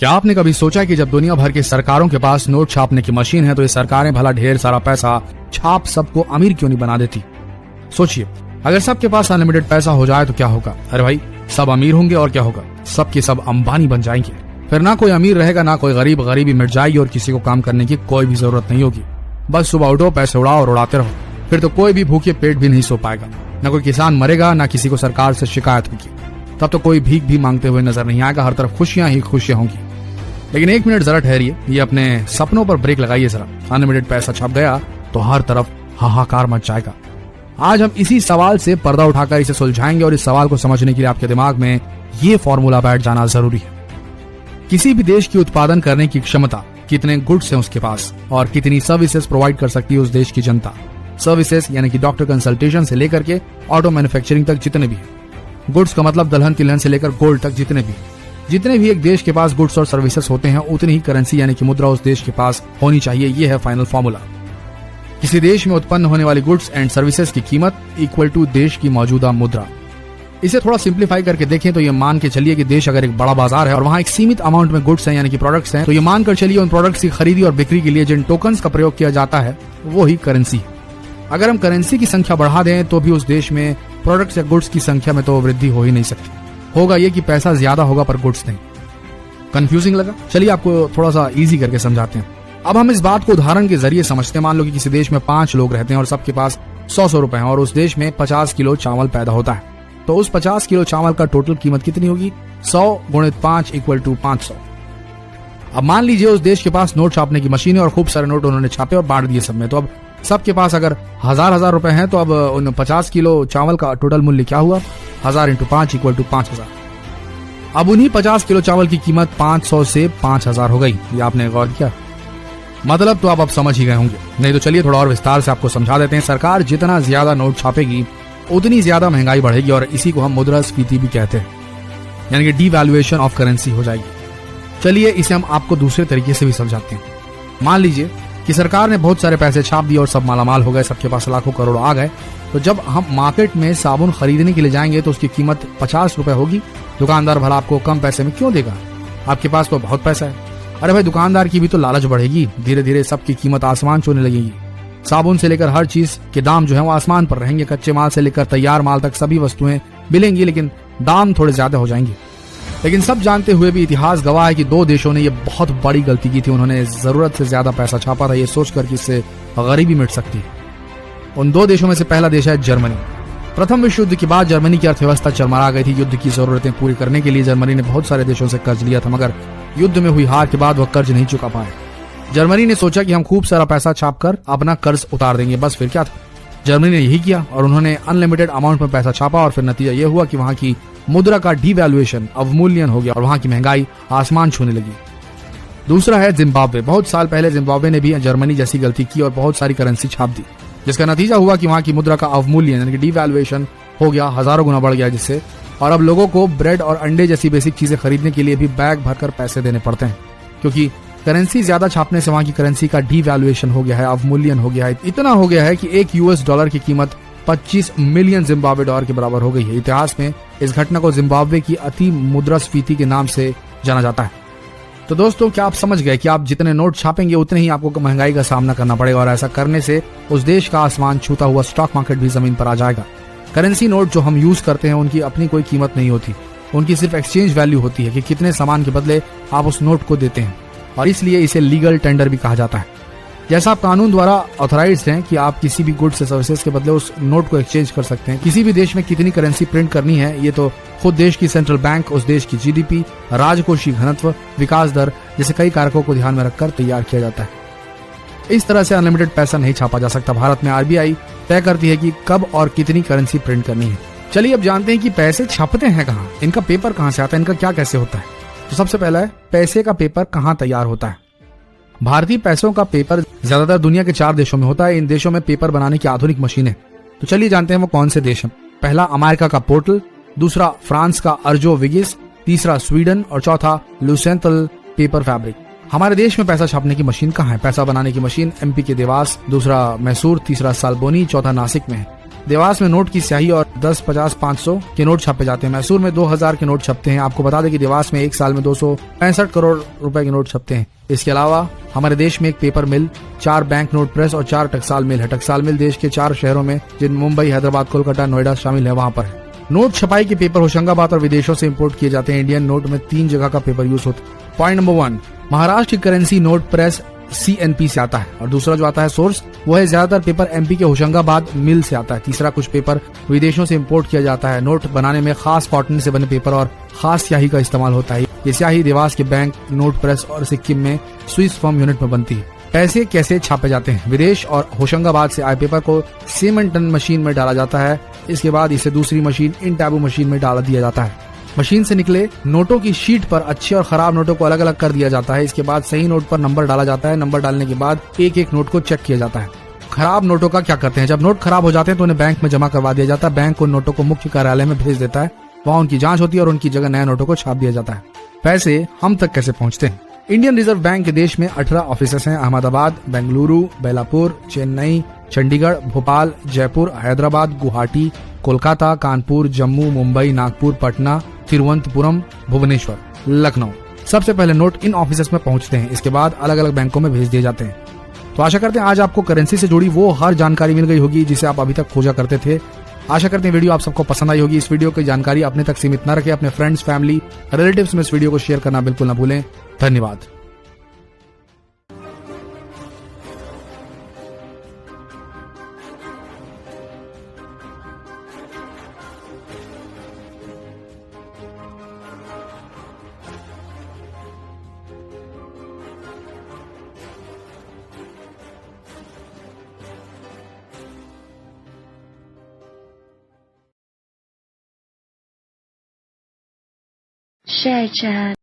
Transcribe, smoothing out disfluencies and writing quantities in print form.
क्या आपने कभी सोचा कि जब दुनिया भर की सरकारों के पास नोट छापने की मशीन है तो ये सरकारें भला ढेर सारा पैसा छाप सबको अमीर क्यों नहीं बना देती? सोचिए, अगर सबके पास अनलिमिटेड पैसा हो जाए तो क्या होगा? अरे भाई, सब अमीर होंगे और क्या होगा, सबके सब अंबानी बन जाएंगे। फिर ना कोई अमीर रहेगा ना कोई गरीब, गरीबी मिट जाएगी और किसी को काम करने की कोई भी जरूरत नहीं होगी। बस सुबह उठो, पैसे उड़ाओ और उड़ाते रहो। फिर तो कोई भी भूखे पेट भी नहीं सो पाएगा, ना कोई किसान मरेगा, ना किसी को सरकार से शिकायत होगी। तब तो कोई भीख भी मांगते हुए नजर नहीं आएगा, हर तरफ खुशियां ही खुशियां होंगी। लेकिन एक मिनट जरा ठहरिए, ये अपने सपनों पर ब्रेक लगाइए जरा। अनलिमिटेड पैसा छप गया तो हर तरफ हाहाकार मच जाएगा। आज हम इसी सवाल से पर्दा उठाकर इसे सुलझाएंगे और इस सवाल को समझने के लिए आपके दिमाग में ये फॉर्मूला बैठ जाना जरूरी है। किसी भी देश की उत्पादन करने की क्षमता, कितने गुड्स हैं उसके पास और कितनी सर्विसेज प्रोवाइड कर सकती है उस देश की जनता। सर्विसेज यानी कि डॉक्टर कंसल्टेशन से लेकर के ऑटो मैन्युफैक्चरिंग तक जितने भी हैं। गुड्स का मतलब दलहन तिलहन से लेकर गोल्ड तक जितने भी एक देश के पास गुड्स और सर्विसेज होते हैं उतनी ही करेंसी यानी कि मुद्रा उस देश के पास होनी चाहिए। ये है फाइनल फॉर्मूला। किसी देश में उत्पन्न होने वाली गुड्स एंड सर्विसेज की कीमत इक्वल टू देश की मौजूदा मुद्रा। इसे थोड़ा सिंप्लीफाई करके देखें तो ये मान के चलिए कि देश अगर एक बड़ा बाजार है और वहाँ एक सीमित अमाउंट में गुड्स हैं यानी कि प्रोडक्ट्स हैं, तो ये मान कर चलिए उन प्रोडक्ट्स की खरीदी और बिक्री के लिए जिन टोकन्स का प्रयोग किया जाता है वो ही करेंसी है। अगर हम करेंसी की संख्या बढ़ा दें तो भी उस देश में प्रोडक्ट्स या गुड्स की संख्या में तो वृद्धि हो ही नहीं सकती। होगा ये कि पैसा ज्यादा होगा पर गुड्स नहीं। कंफ्यूजिंग लगा? चलिए आपको थोड़ा सा इजी करके समझाते हैं। अब हम इस बात को उदाहरण के जरिए समझते हैं। मान लो कि किसी देश में 5 लोग रहते हैं और सबके पास 100 रुपए हैं और उस देश में 50 किलो चावल पैदा होता है। तो उस 50 किलो चावल का टोटल कीमत कितनी होगी? 100 गुणित 5 इक्वल टू 500। अब मान लीजिए उस देश के पास नोट छापने की मशीन है और खूब सारे नोट उन्होंने छापे और बांट दिए सब में। तो अब सबके पास अगर हजार रुपए हैं तो अब उन 50 किलो चावल का टोटल मूल्य क्या हुआ? 1000 इंटू 5 इक्वल टू 5000। अब उन्हीं 50 किलो चावल की कीमत 500 से 5000 हो गई। ये आपने गौर किया? मतलब तो आप अब समझ ही गए होंगे। नहीं तो चलिए थोड़ा और विस्तार से आपको समझा देते हैं। सरकार जितना ज्यादा नोट छापेगी उतनी ज्यादा महंगाई बढ़ेगी और इसी को हम मुद्रास्फीति भी कहते हैं, यानी कि डीवैल्यूएशन ऑफ करेंसी हो जाएगी। चलिए इसे हम आपको दूसरे तरीके से भी समझाते हैं। मान लीजिए कि सरकार ने बहुत सारे पैसे छाप दिए और सब मालामाल हो गए, सबके पास लाखों करोड़ आ गए। तो जब हम मार्केट में साबुन खरीदने के लिए जाएंगे तो उसकी कीमत 50 रुपए होगी। दुकानदार भला आपको कम पैसे में क्यों देगा? आपके पास तो बहुत पैसा है। अरे भाई, दुकानदार की भी तो लालच बढ़ेगी। धीरे धीरे सबकी कीमत आसमान छूने लगेगी। साबुन से लेकर हर चीज के दाम जो है वो आसमान पर रहेंगे। कच्चे माल से लेकर तैयार माल तक सभी वस्तुएं मिलेंगी, लेकिन दाम थोड़े ज्यादा हो जाएंगे। लेकिन सब जानते हुए भी इतिहास गवाह है कि 2 देशों ने ये बहुत बड़ी गलती की थी। उन्होंने जरूरत से ज्यादा पैसा छापा था, ये सोचकर कि इससे गरीबी मिट सकती है। उन 2 देशों में से पहला देश है जर्मनी। प्रथम विश्व युद्ध के बाद जर्मनी की अर्थव्यवस्था चरमरा गई थी। युद्ध की जरूरतें पूरी करने के लिए जर्मनी ने बहुत सारे देशों से कर्ज लिया था, मगर युद्ध में हुई हार के बाद वह कर्ज नहीं चुका पाए। जर्मनी ने सोचा कि हम खूब सारा पैसा छापकर अपना कर्ज उतार देंगे। बस फिर क्या था, जर्मनी ने यही किया और उन्होंने अनलिमिटेड अमाउंट में पैसा छापा और फिर नतीजा यह हुआ कि वहां की मुद्रा का डीवैल्यूएशन, अवमूल्यन हो गया और वहां की महंगाई आसमान छूने लगी। दूसरा है जिम्बाब्वे। बहुत साल पहले जिम्बाब्वे ने भी जर्मनी जैसी गलती की और बहुत सारी करेंसी छाप दी, जिसका नतीजा हुआ कि वहां की मुद्रा का अवमूल्यन यानी कि डीवैल्यूएशन हो गया, हजारों गुना बढ़ गया जिससे। और अब लोगों को ब्रेड और अंडे जैसी बेसिक चीजें खरीदने के लिए भी बैग भरकर पैसे देने पड़ते हैं, क्योंकि करेंसी ज्यादा छापने से वहां की करेंसी का डीवैल्यूएशन हो गया है, अवमूल्यन हो गया है। इतना हो गया है कि एक US डॉलर की कीमत 25 मिलियन जिम्बाब्वे डॉलर के बराबर हो गई है। इतिहास में इस घटना को जिम्बाब्वे की अति मुद्रास्फीति के नाम से जाना जाता है। तो दोस्तों, क्या आप समझ गए कि आप जितने नोट छापेंगे उतने ही आपको महंगाई का सामना करना पड़ेगा और ऐसा करने से उस देश का आसमान छूता हुआ स्टॉक मार्केट भी जमीन पर आ जाएगा। करेंसी नोट जो हम यूज करते हैं उनकी अपनी कोई कीमत नहीं होती, उनकी सिर्फ एक्सचेंज वैल्यू होती है कि कितने सामान के बदले आप उस नोट को देते हैं, और इसलिए इसे लीगल टेंडर भी कहा जाता है। जैसा आप कानून द्वारा ऑथराइज्ड हैं कि आप किसी भी गुड्स या सर्विसेज के बदले उस नोट को एक्सचेंज कर सकते हैं। किसी भी देश में कितनी करेंसी प्रिंट करनी है ये तो खुद देश की सेंट्रल बैंक, उस देश की GDP, राजकोषीय घनत्व, विकास दर जैसे कई कारकों को ध्यान में रखकर तैयार किया जाता है। इस तरह से अनलिमिटेड पैसा नहीं छापा जा सकता। भारत में RBI तय करती है कि कब और कितनी करेंसी प्रिंट करनी है। चलिए अब जानते हैं कि पैसे छपते हैं कहाँ, इनका पेपर कहाँ से आता है, इनका क्या कैसे होता है। तो सबसे पहला है, पैसे का पेपर कहाँ तैयार होता है। भारतीय पैसों का पेपर ज्यादातर दुनिया के 4 देशों में होता है। इन देशों में पेपर बनाने की आधुनिक मशीनें। तो चलिए जानते हैं वो कौन से देश हैं। पहला अमेरिका का पोर्टल, दूसरा फ्रांस का अर्जो विगिस, तीसरा स्वीडन और चौथा लुसेंटल पेपर फैब्रिक। हमारे देश में पैसा छापने की मशीन कहाँ है? पैसा बनाने की मशीन MP के देवास, दूसरा मैसूर, तीसरा सालबोनी, चौथा नासिक में है। देवास में नोट की स्याही और 10, 50, 500 के नोट छापे जाते हैं। मैसूर में 2000 के नोट छपते हैं। आपको बता दें कि देवास में एक साल में 265 करोड़ रुपए के नोट छपते हैं। इसके अलावा हमारे देश में एक पेपर मिल, 4 बैंक नोट प्रेस और 4 टकसाल मिल है। टकसाल मिल देश के 4 शहरों में, जिन मुंबई, हैदराबाद, कोलकाता, नोएडा शामिल है, वहां पर है। नोट छपाई के पेपर होशंगाबाद और विदेशों से इंपोर्ट किए जाते हैं। इंडियन नोट में 3 जगह का पेपर यूज होता है। पॉइंट नंबर 1, महाराष्ट्र की करेंसी नोट प्रेस CNP से आता है। और दूसरा जो आता है सोर्स, वो है ज्यादातर पेपर MP के होशंगाबाद मिल से आता है। तीसरा, कुछ पेपर विदेशों से इंपोर्ट किया जाता है। नोट बनाने में खास कॉटन से बने पेपर और खास स्याही का इस्तेमाल होता है। ये स्याही देवास के बैंक, नोट प्रेस और सिक्किम में स्विस फॉर्म यूनिट में बनती है। पैसे कैसे छापे जाते हैं? विदेश और होशंगाबाद से आए पेपर को सीमेंटन मशीन में डाला जाता है। इसके बाद इसे दूसरी मशीन, इन टैबू मशीन में डाल दिया जाता है। मशीन से निकले नोटों की शीट पर अच्छे और खराब नोटों को अलग अलग कर दिया जाता है। इसके बाद सही नोट पर नंबर डाला जाता है। नंबर डालने के बाद एक एक नोट को चेक किया जाता है। खराब नोटों का क्या करते हैं? जब नोट खराब हो जाते हैं तो उन्हें बैंक में जमा करवा दिया जाता है। बैंक उन नोटों को मुख्य कार्यालय में भेज देता है। वहाँ उनकी जांच होती है और उनकी जगह नए नोटों को छाप दिया जाता है। पैसे हम तक कैसे पहुँचते हैं? इंडियन रिजर्व बैंक के देश में 18 ऑफिस हैं। अहमदाबाद, बेंगलुरु, बेलापुर, चेन्नई, चंडीगढ़, भोपाल, जयपुर, हैदराबाद, गुवाहाटी, कोलकाता, कानपुर, जम्मू, मुंबई, नागपुर, पटना, तिरुवनंतपुरम, भुवनेश्वर, लखनऊ। सबसे पहले नोट इन ऑफिस में पहुंचते हैं। इसके बाद अलग अलग बैंकों में भेज दिए जाते हैं। तो आशा करते हैं आज आपको करेंसी से जुड़ी वो हर जानकारी मिल गई होगी जिसे आप अभी तक खोजा करते थे। आशा करते हैं वीडियो आप सबको पसंद आई होगी। इस वीडियो की जानकारी अपने तक सीमित न रखें। अपने फ्रेंड्स, फैमिली, रिलेटिव्स में इस वीडियो को शेयर करना बिल्कुल न भूलें। धन्यवाद। Share chat.